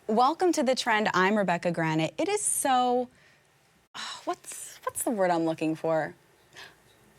Welcome to The Trend. I'm Rebecca Granet. It is so, what's the word I'm looking for?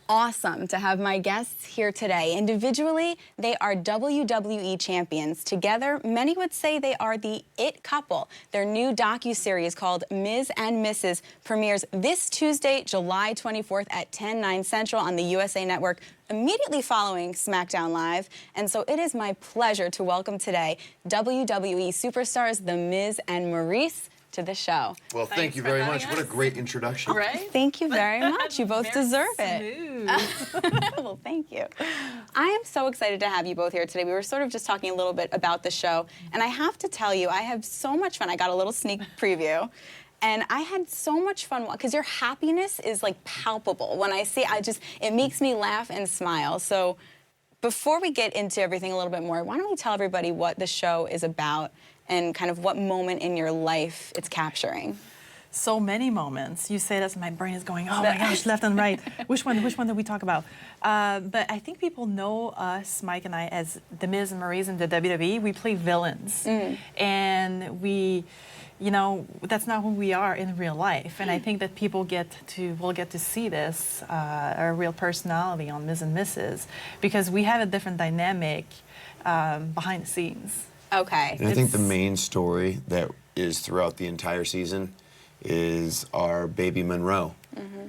Awesome to have my guests here today. Individually, they are WWE champions. Together, many would say they are the it couple. Their new docuseries called Miz and Mrs. premieres this Tuesday, July 24th at 10/9 Central on the USA Network, immediately following SmackDown Live. And so it is my pleasure to welcome today WWE superstars, the Miz and Maurice, to the show. Well, thank you very much. What a great introduction. Right? Thank you very much. You both deserve it. Well, thank you. I am so excited to have you both here today. We were sort of just talking a little bit about the show, and I have to tell you, I have so much fun. I got a little sneak preview. And I had so much fun because your happiness is like palpable. When I see, it makes me laugh and smile. So before we get into everything a little bit more, why don't we tell everybody what the show is about and kind of what moment in your life it's capturing? So many moments. You say that, my brain is going, oh my gosh, left and right. Which one did we talk about? But I think people know us, Mike and I, as the Miz and Maryse in the WWE. We play villains. And we, you know, that's not who we are in real life. And I think that people will get to see this, our real personality on Miz and Mrs. because we have a different dynamic behind the scenes. Okay. And I think the main story that is throughout the entire season is our baby Monroe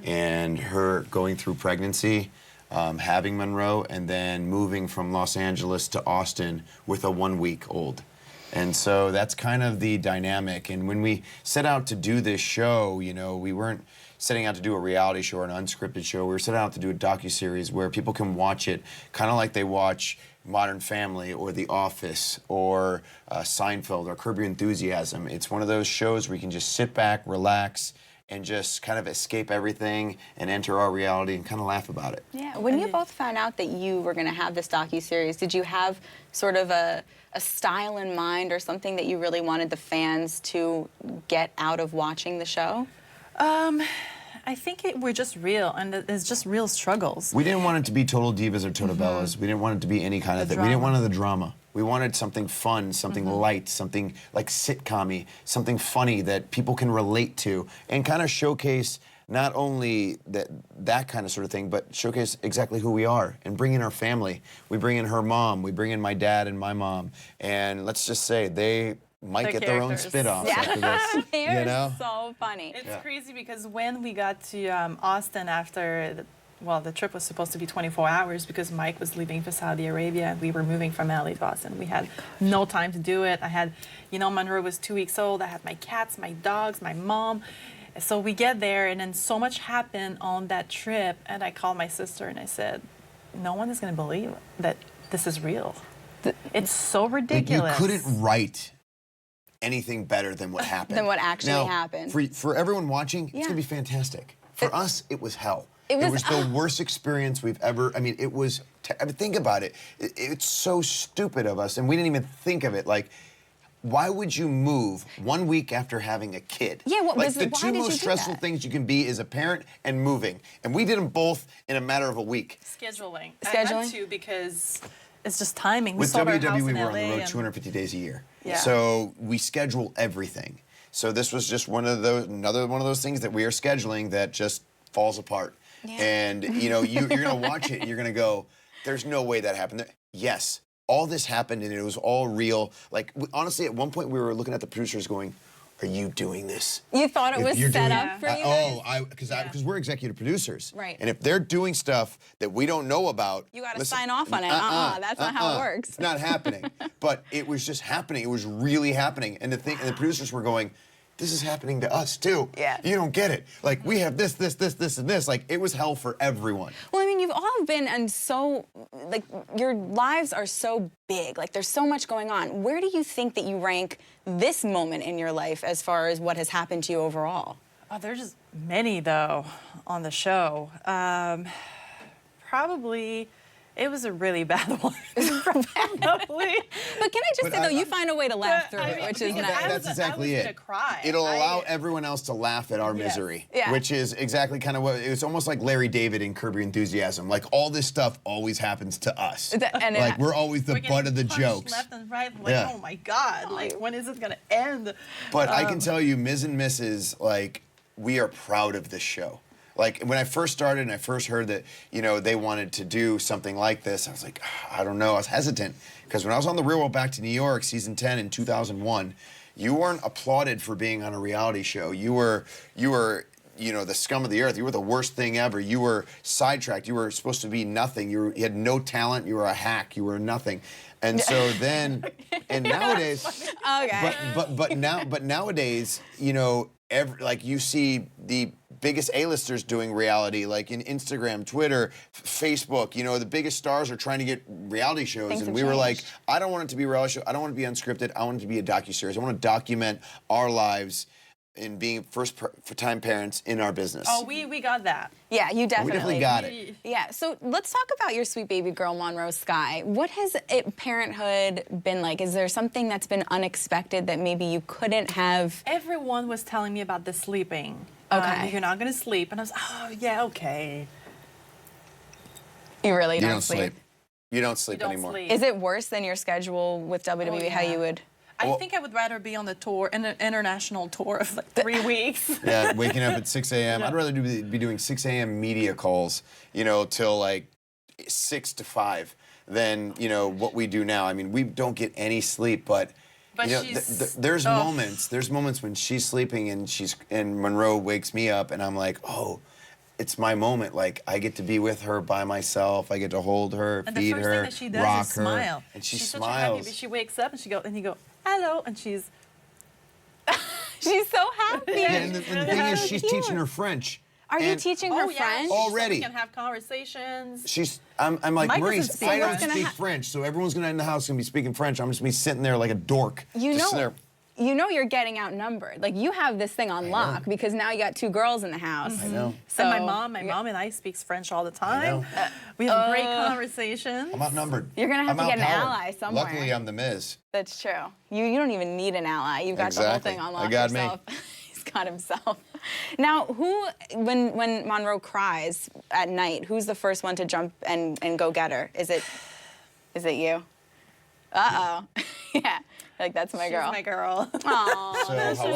and her going through pregnancy, having Monroe, and then moving from Los Angeles to Austin with a 1-week-old. And so that's kind of the dynamic. And when we set out to do this show, you know, we weren't setting out to do a reality show or an unscripted show. We were setting out to do a docuseries where people can watch it kind of like they watch Modern Family or The Office or Seinfeld or Curb Your Enthusiasm. It's one of those shows where you can just sit back, relax, and just kind of escape everything and enter our reality and kind of laugh about it. Yeah. When you both found out that you were going to have this docuseries, did you have sort of a style in mind or something that you really wanted the fans to get out of watching the show? I think we're just real, and it's just real struggles. We didn't want it to be Total Divas or Totobellas. We didn't want it to be any kind of thing. We didn't want the drama. We wanted something fun, something light, something like sitcom-y, something funny that people can relate to, and kind of showcase not only that kind of sort of thing, but showcase exactly who we are and bring in our family. We bring in her mom, we bring in my dad and my mom, and let's just say they might get their own spit-offs after this. They're so funny. It's crazy because when we got to Austin after, the trip was supposed to be 24 hours because Mike was leaving for Saudi Arabia and we were moving from LA to Austin. We had no time to do it. I had, you know, Monroe was 2 weeks old. I had my cats, my dogs, my mom. So we get there and then so much happened on that trip, and I called my sister and I said, no one is going to believe that this is real. It's so ridiculous. You couldn't write anything better than what happened. Than what actually happened. For everyone watching, it's gonna be fantastic. For us, it was hell. It was the worst experience we've ever. I mean, it was. I mean, think about it. It's so stupid of us, and we didn't even think of it. Like, why would you move 1 week after having a kid? Yeah, what like was the why two did most you do stressful that? things you can be is a parent and moving, and we did them both in a matter of a week. Scheduling. I had to because it's just timing. With WWE, we were on LA the road 250 days a year. Yeah. So we schedule everything. So this was just another one of those things that we are scheduling that just falls apart. Yeah. And you know, you're gonna watch it and you're gonna go, there's no way that happened. Yes, all this happened and it was all real. Like, honestly, at one point we were looking at the producers going, are you doing this? You thought it was set up for you guys? Because we're executive producers. Right. And if they're doing stuff that we don't know about, you got to sign off on it. That's not how it works. It's not happening. But it was just happening. It was really happening. And the producers were going, this is happening to us too. Yeah. You don't get it. Like, we have this, and this. Like, it was hell for everyone. Well, I mean, you've all been and so, like, your lives are so big. Like, there's so much going on. Where do you think that you rank this moment in your life as far as what has happened to you overall? Oh, there's just many, though, on the show. Probably, it was a really bad one. Probably. But can I just say, though, you find a way to laugh through it, which is because nice. That's exactly I was it. gonna cry. It'll allow everyone else to laugh at our misery, Yeah. which is exactly kind of what it's almost like Larry David in Curb Your Enthusiasm. Like all this stuff always happens to us. And Like we're always the We're butt of the getting punched jokes. left and right. Like, Yeah. oh my God! Like, when is it gonna end? But I can tell you, Miz and Mrs, like, we are proud of this show. Like, when I first started and I first heard that, you know, they wanted to do something like this, I was like, I don't know. I was hesitant. Because when I was on the Real World Back to New York, season 10 in 2001, you weren't applauded for being on a reality show. You were, you know, the scum of the earth. You were the worst thing ever. You were sidetracked. You were supposed to be nothing. You had no talent. You were a hack. You were nothing. And so then, and nowadays, Okay. but nowadays, you know, like you see the biggest A-listers doing reality, like in Instagram, Twitter, Facebook. You know, the biggest stars are trying to get reality shows, Things and have we were like, changed. I don't want it to be a reality show. I don't want it to be unscripted. I want it to be a docuseries. I want to document our lives in being first-time parents in our business. Oh, we got that. Yeah, you definitely. We definitely got it. Yeah, so let's talk about your sweet baby girl, Monroe Sky. What has parenthood been like? Is there something that's been unexpected that maybe you couldn't have? Everyone was telling me about the sleeping. Okay. You're not gonna sleep, and I was, oh yeah, okay. You really You don't, don't sleep. You don't sleep Don't anymore. sleep. Is it worse than your schedule with WWE? How yeah. you would? I Well- think I would rather be on the tour, an international tour of like 3 weeks. Yeah, waking up at 6 a.m. Yeah. I'd rather be doing 6 a.m. media calls, you know, till like 6 to 5 than, you know, what we do now. I mean, we don't get any sleep, but But you know, she's- there's oh. moments. There's moments when she's sleeping and Monroe wakes me up, and I'm like, oh, it's my moment. Like I get to be with her by myself. I get to hold her, And the feed first her, thing that she does rock is her, smile. and she She's smiles. such a happy baby. She wakes up and you go, hello, and she's She's so happy. Yeah, and the thing is, she's Cute. teaching her French. Are you And teaching her French? Already. We can have conversations. I'm like, Mike doesn't Maurice, speak I don't French. speak French, so everyone's gonna in the house gonna be speaking French. I'm just gonna be sitting there like a dork. You just know, there. you know you're getting outnumbered. Like you have this thing on lock because now you got 2 girls in the house. I know. So And my mom and I speaks French all the time. know. We have great conversations. I'm outnumbered. You're gonna have I'm to get an outpowered. ally somewhere. Luckily, I'm the Miz. That's true. You don't even need an ally. You've got the whole Exactly. thing on I lock got me. yourself. He's got himself. Now, when Monroe cries at night, who's the first one to jump and go get her? Is it you? Uh-oh. Yeah. Like that's my girl. She's my girl. Aw. So,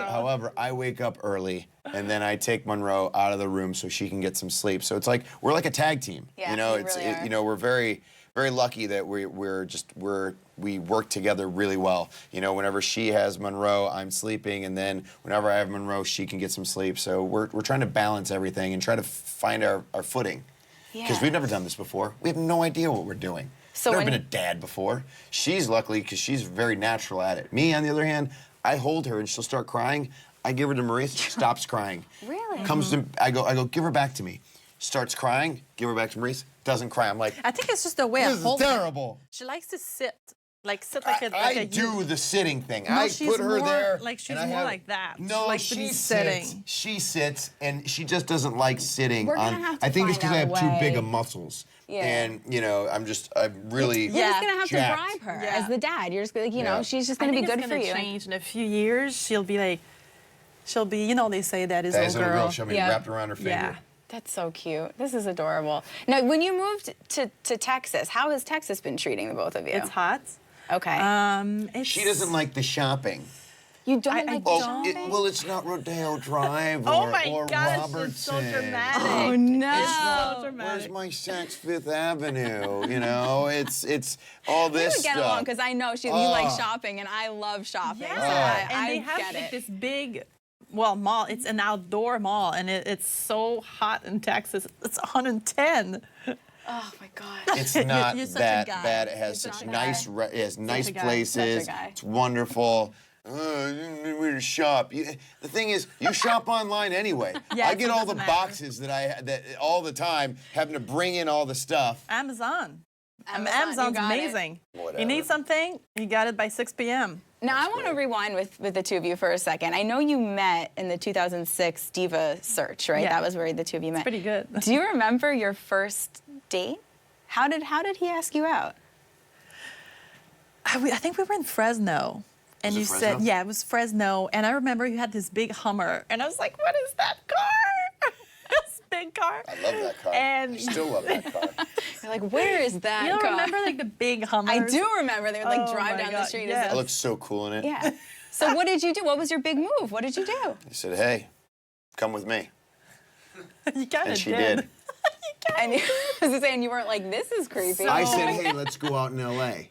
however, I wake up early and then I take Monroe out of the room so she can get some sleep. So it's like we're like a tag team. Yeah, you know, you really are. you know, we're very lucky that we work together really well. You know, whenever she has Monroe, I'm sleeping, and then whenever I have Monroe, she can get some sleep. So we're trying to balance everything and try to find our footing. Because Yeah. we've never done this before. We have no idea what we're doing. So Never when- been a dad before. She's luckily because she's very natural at it. Me, on the other hand, I hold her and she'll start crying. I give her to Maurice, stops crying. Really? Comes to, I go, give her back to me. Starts crying, give her back to Maurice, doesn't cry. I'm like, I think it's just the way I this is hold her. terrible. She likes to sit like a I do the sitting thing. No, I she's put her more there. like- she's and I more have- like that. No, She likes to be sitting. She sits, and she just doesn't like sitting. We're gonna on. have to I think it's find because I out have a too big way. of muscles. Yeah. And you know, I'm really. You're Yeah. just gonna have Jacked. to bribe her Yeah. as the dad. You're just gonna, you know, Yeah. she's just I gonna be think good it's for gonna you. change in a few years. She'll be, you know, they say that is That is little a little girl. girl. She'll be Yeah. wrapped around her finger. Yeah. That's so cute. This is adorable. Now, when you moved to Texas, how has Texas been treating the both of you? It's hot. Okay. She doesn't like the shopping. you don't I like Oh, shopping? well, it's not Rodeo Drive or, Oh my or gosh, Robertson. it's so dramatic. Oh, no. It's so Where's dramatic. my Saks Fifth Avenue? You know, it's all We this would get stuff. along because I know you like shopping and I love shopping. Yeah, So I and they have get like it. this big, mall. It's an outdoor mall, and it's so hot in Texas. It's 110. Oh my God. It's not You're such a that guy. bad. It has You're such such a nice, guy. it has nice a guy. places. Such a guy. It's wonderful. Where to shop? The thing is, you shop online anyway. Yeah, I so get it all the doesn't matter. boxes that all the time, having to bring in all the stuff. Amazon. Amazon, Amazon's you got it. amazing. Whatever. You need something, you got it by 6 p.m. Now, I want to rewind with the two of you for a second. I know you met in the 2006 Diva search, right? Yeah. That was where the two of you met. Pretty good. Do you remember your first date? How did he ask you out? I think we were in Fresno. And Was it you Fresno? said, yeah, it was Fresno. And I remember you had this big Hummer. And I was like, what is that car? This big car. I love that car. And I still love that car. You're like, where is that you don't car? remember like the big Hummers? I do remember. They would like Oh drive my down the God, street. yes. As I look so cool in it. yeah. So what did you do? What was your big move? What did you do? I said, hey, come with me. You kind And of she did. And you, I was saying you weren't like, this is creepy. So- I said, hey, let's go out in L.A.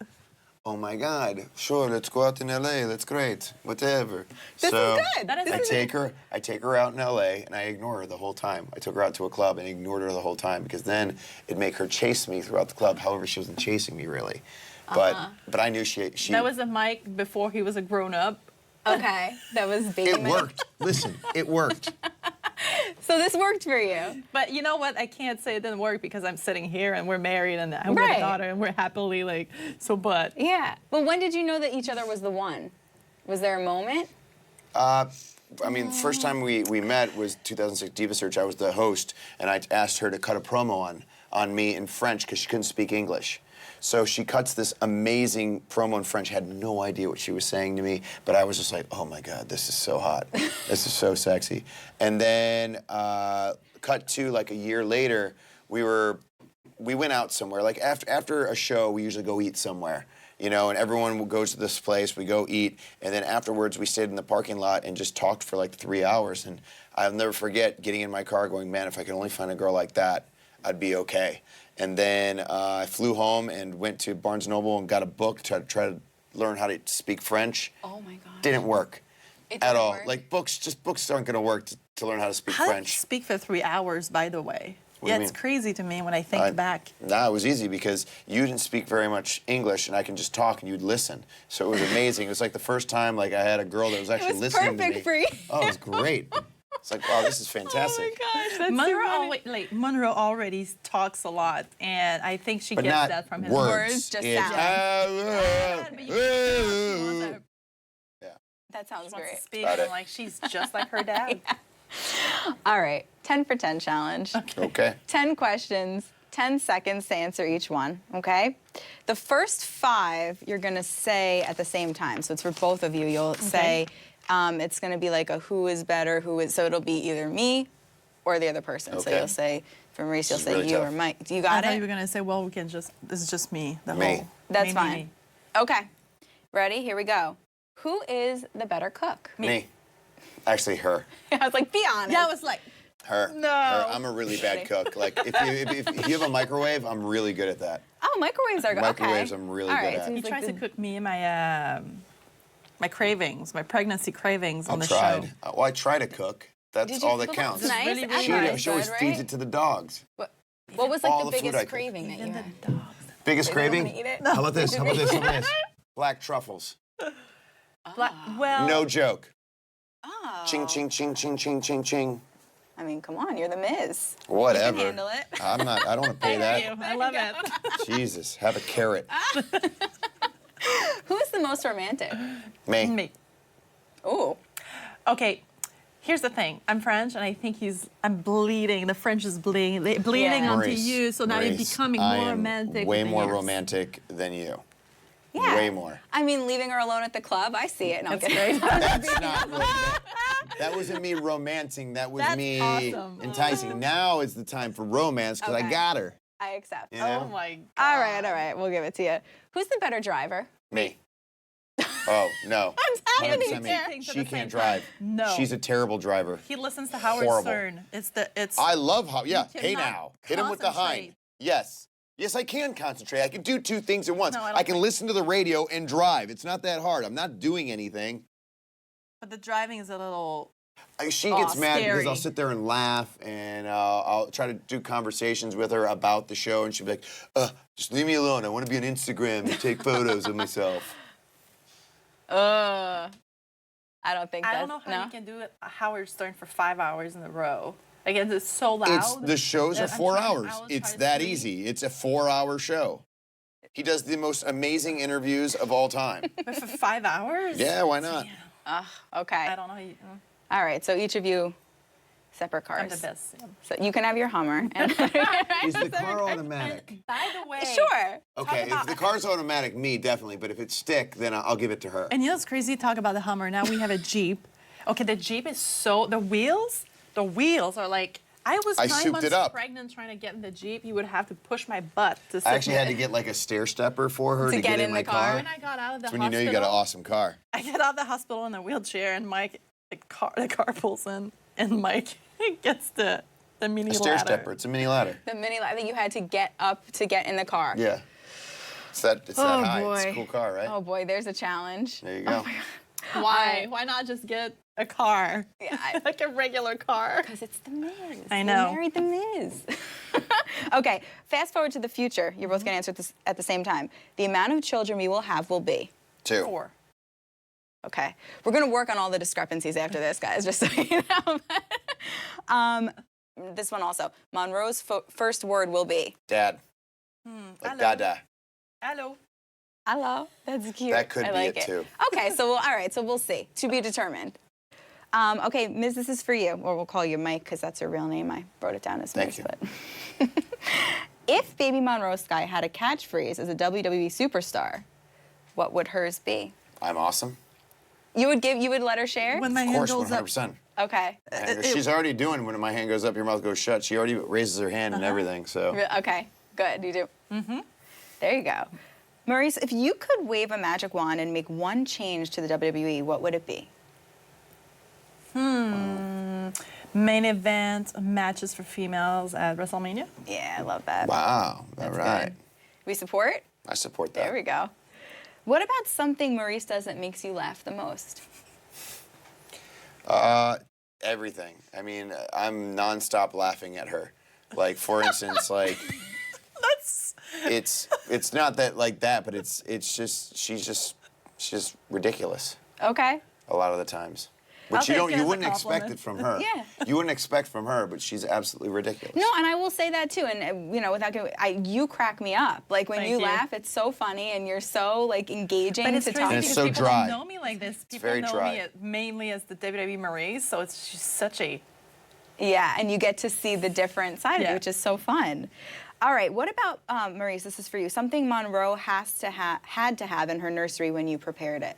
Oh my God, sure, let's go out in L.A. That's great, whatever. This so is good. That is I take her out in L.A. and I ignore her the whole time. I took her out to a club and ignored her the whole time because then it'd make her chase me throughout the club. However, she wasn't chasing me really, but I knew she. That was a Mike before he was a grown up. Okay. That was baby. It worked. Listen, it worked. So this worked for you. But you know what? I can't say it didn't work because I'm sitting here and we're married and we have Right. a daughter and we're happily like, so but. Yeah. But when did you know that each other was the one? Was there a moment? I mean, the first time we met was 2006 Diva Search. I was the host, and I asked her to cut a promo on me in French because she couldn't speak English. So she cuts this amazing promo in French. Had no idea what she was saying to me, but I was just like, oh my God, this is so hot. This is so sexy. And then cut to like a year later, we went out somewhere. Like after a show, we usually go eat somewhere. You know, and everyone goes to this place, we go eat, and then afterwards we stayed in the parking lot and just talked for like 3 hours. And I'll never forget getting in my car going, man, if I could only find a girl like that, I'd be okay. And then I flew home and went to Barnes & Noble and got a book to try to learn how to speak French. Oh my God. Didn't work It at didn't all. work? Like books aren't gonna work to learn how to speak How did you French. speak for 3 hours, by the way? What do you Yeah, it's mean? crazy to me when I think back. Nah, it was easy because you didn't speak very much English, and I can just talk, and you'd listen. So it was amazing. It was like the first time like I had a girl that was actually was listening to perfect me. for you. Oh, it was great. It's like, wow, this is fantastic. gosh, that's Monroe already talks a lot, and I think she But gets not that from his words. Words, just It's, sound. But you That sounds wants to great. speak, Got and it. like she's just like her dad. All right. 10 for 10 challenge. Okay. 10 questions, 10 seconds to answer each one, okay? The first 5 you're gonna say at the same time. So it's for both of you. You'll say, it's gonna be like a who is better, so it'll be either me or the other person. So Okay. you'll say, for Maurice, you'll is say really you tough. or Mike. Do you I got thought you were it? gonna say, well, this is just me. The Me. whole. That's me, fine. me. Okay. Ready? Here we go. Who is the better cook? Me. Actually, her. I was like, be honest. Yeah, I was like, Her. No. Her. I'm a really bad cook. Like, if you have a microwave, I'm really good at that. Oh, microwaves are good. Microwaves okay. I'm really All good right, at. so he he's like tries to the- cook me my my cravings, my pregnancy cravings on the tried. show. Well, I try to cook. That's Did you- all that well, counts. That's nice. really, That's really She, nice, she always good, feeds right? it to the dogs. What was like all the the food I biggest cook. craving that you Even had? the dogs. Biggest They don't craving? wanna eat it? How about this? How about this? How about this? Black truffles. Well, No joke. Oh. Ching, ching, ching, ching, ching, ching, ching. I mean, come on, you're the Miz. Whatever. You can handle it. I'm not. I don't want to pay that. I love it. Jesus, have a carrot. Who is the most romantic? Me. Me. Ooh. Okay, here's the thing. I'm French, and I think I'm bleeding. The French is bleeding Yeah. onto Maurice, you. So now you're Maurice, becoming I more am romantic. Way with the more years. romantic than you. Yeah. Way more. I mean, leaving her alone at the club, I see it. No, I'm That's kidding. That's not that wasn't me romancing. That was That's me awesome. enticing. Now is the time for romance because I Okay. got her. I accept. You know? Oh my God. All right, we'll give it to you. Who's the better driver? Me. Oh no. I'm telling 100% you. me. Things at She the same can't drive. time. No. She's a terrible driver. He listens to Howard Horrible. Stern. It's. I love how. Yeah. You Hey cannot now. Hit him with the hind. concentrate. Yes. Yes, I can concentrate. I can do 2 things at once. No, I don't I can think- listen to the radio and drive. It's not that hard. I'm not doing anything. But the driving is a little. She gets mad because scary. I'll sit there and laugh, and I'll try to do conversations with her about the show, and she'll be like, just leave me alone. I want to be on Instagram and take photos of myself. I don't think I that's don't know how no. you can do it. Howard Stern for 5 hours in a row. Again, it's so loud. The shows are that I'm 4 trying- I hours. will It's try to that sleep. easy. It's a 4-hour show. He does the most amazing interviews of all time. But for 5 hours? Yeah, why not? Okay. I don't know. All right, so each of you Separate cars. I'm the best. Yeah. So you can have your Hummer. And Is the car automatic? By the way, Sure. Okay, if the car's automatic, me definitely. But if it's stick, then I'll give it to her. And you know what's crazy? Talk about the Hummer. Now we have a Jeep. Okay, the Jeep is so the wheels are like. I was 9 souped months it up. pregnant trying to get in the Jeep. You would have to push my butt to sit I actually had in to it. get like a stair stepper for her to get get in in my the car. car. When I got out of the That's when hospital, you know you got an awesome car. I get out of the hospital in a wheelchair, and Mike, the car pulls in, and Mike gets the mini A stair ladder. stepper. It's a mini ladder. The mini that you had to get up to get in the car. Yeah. It's that Oh, high. boy. It's a cool car, right? Oh boy, there's a challenge. There you go. Why? Why not just get a car? Yeah, Like a regular car. because it's the Miz. I know. You married the Miz. Okay, fast forward to the future. You're both going to answer this at the same time. The amount of children we will have will be. 2. 4. Okay, we're going to work on all the discrepancies after this, guys, just so you know. This one also. Monroe's first word will be. Dad. Like Hello. Dada. Hello. Hello. That's cute. That could I be like it, too. Okay, so all right, so we'll see. To be determined. Okay, Miz, this is for you, or we'll call you Mike because that's her real name. I wrote it down as Thank Miz. But if Baby Monroe Sky had a catchphrase as a WWE superstar, what would hers be? I'm awesome. You would let her share? When my Of hand course, goes up. 100%. Okay. She's already doing when my hand goes up, your mouth goes shut. She already raises her hand and everything, so. Okay, good. You do. Mm-hmm. There you go. Maurice, if you could wave a magic wand and make one change to the WWE, what would it be? Main event matches for females at WrestleMania. Yeah, I love that. Wow. All That's right. good. We support? I support that. There we go. What about something Maurice does that makes you laugh the most? Everything. I mean, I'm nonstop laughing at her. Like, for instance, like, it's not that like that, but it's just she's just ridiculous Okay. a lot of the times. I'll But take it you as a wouldn't expect compliment. it from her. Yeah. You wouldn't expect from her, but she's absolutely ridiculous. No, and I will say that too. And you know, without giving, you crack me up. Like when Thank you you. laugh, it's so funny, and you're so like engaging But it's to crazy talk. And it's because so people dry. don't know me like this. People very know dry. me mainly as the WWE Maurice, so it's just such a. Yeah, and you get to see the different side of Yeah. it, which is so fun. All right, what about Maurice? This is for you. Something Monroe had to have in her nursery when you prepared it.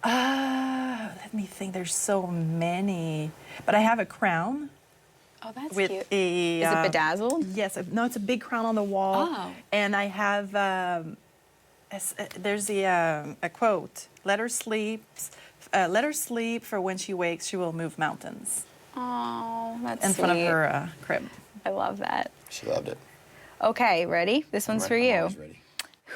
Let me think. There's so many, but I have a crown Oh, that's with cute. a. Is it bedazzled? Yes, no, it's a big crown on the wall. Oh. And I have. There's a quote. Let her sleep for when she wakes. She will move mountains. Oh, that's In sweet. front of her crib. I love that. She loved it. Okay, ready? This one's for I'm you. always ready.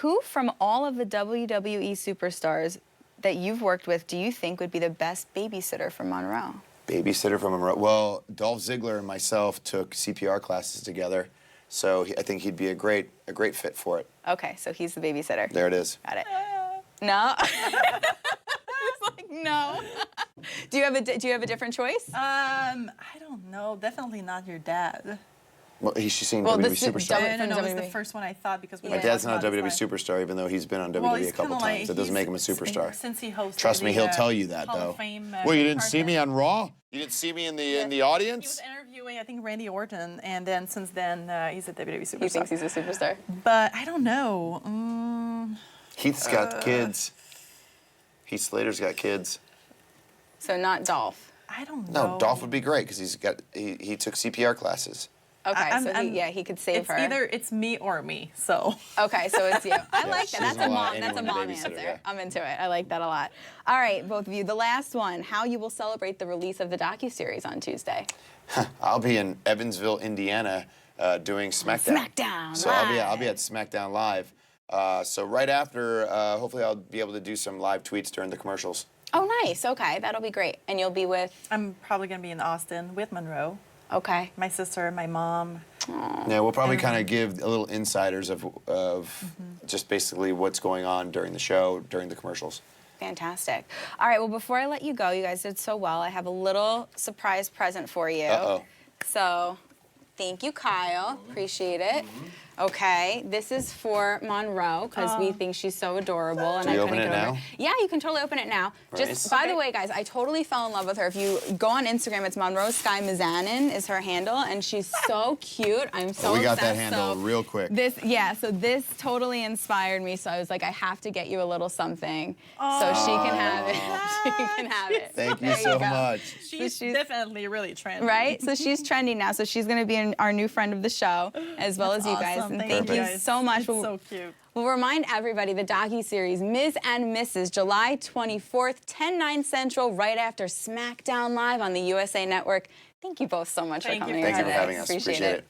Who from all of the WWE superstars that you've worked with do you think would be the best babysitter for Monroe? Babysitter from Monroe. Well, Dolph Ziggler and myself took CPR classes together, so I think he'd be a great fit for it. Okay, so he's the babysitter. There it is. Got it. No. It's like no. Do you have a different choice? I don't know. Definitely not your dad. Well, she's seen Well, WWE this is Superstar. From No, it's the WWE. first one I thought because we My were dad's not a talking WWE about his life. superstar, even though he's been on WWE Well, a he's couple kinda times. That doesn't make him a he's- superstar. Since he hosted Trust me, the, he'll tell you that, Hall though. of Fame, Well, you didn't part see there. me on Raw? You didn't see me in the He was audience? interviewing, I think, Randy Orton, and then since then he's a WWE superstar. He thinks he's a superstar. But I don't know. Heath's got kids. Heath Slater's got kids. So not Dolph. I don't know. No, Dolph would be great because he took CPR classes. Okay, I'm- so I'm- he could save It's her. either it's me or me. So Okay, so it's you. I like she that. That's doesn't a allow mom. That's a anyone to mom babysit answer. her, yeah. I'm into it. I like that a lot. All right, both of you. The last one: how you will celebrate the release of the docuseries on Tuesday? I'll be in Evansville, Indiana, doing SmackDown. SmackDown So I'll be Live. at SmackDown Live. So right after, hopefully I'll be able to do some live tweets during the commercials. Oh, nice. Okay, that'll be great. And you'll be with. I'm probably gonna be in Austin with Monroe, Okay. my sister, my mom. Yeah, we'll probably kind of give a little insiders of just basically what's going on during the show, during the commercials. Fantastic. All right, well, before I let you go, you guys did so well. I have a little surprise present for you. Uh-oh. So, thank you, Kyle. Appreciate it. Okay, this is for Monroe because we think she's so adorable. And Do we I open couldn't it get over now? Yeah, you can totally open it now. Nice. Just by the way, guys, I totally fell in love with her. If you go on Instagram, it's Monroe Sky Mizanin is her handle, and she's so cute. I'm so we got that obsessed. handle So real quick. so this totally inspired me. So I was like, I have to get you a little something so she can have it. She can have it. Thank you There so go. much. She's definitely really trendy. Right? So she's trending now. So she's going to be our new friend of the show, as well as you guys. Awesome. And Thank thank you guys. so much. It's so cute. We'll remind everybody the docuseries Miz and Mrs. July 24th, 10/9 Central, right after SmackDown Live on the USA Network. Thank you both so much for Thank you coming. for Thank you for today. having us. Appreciate it.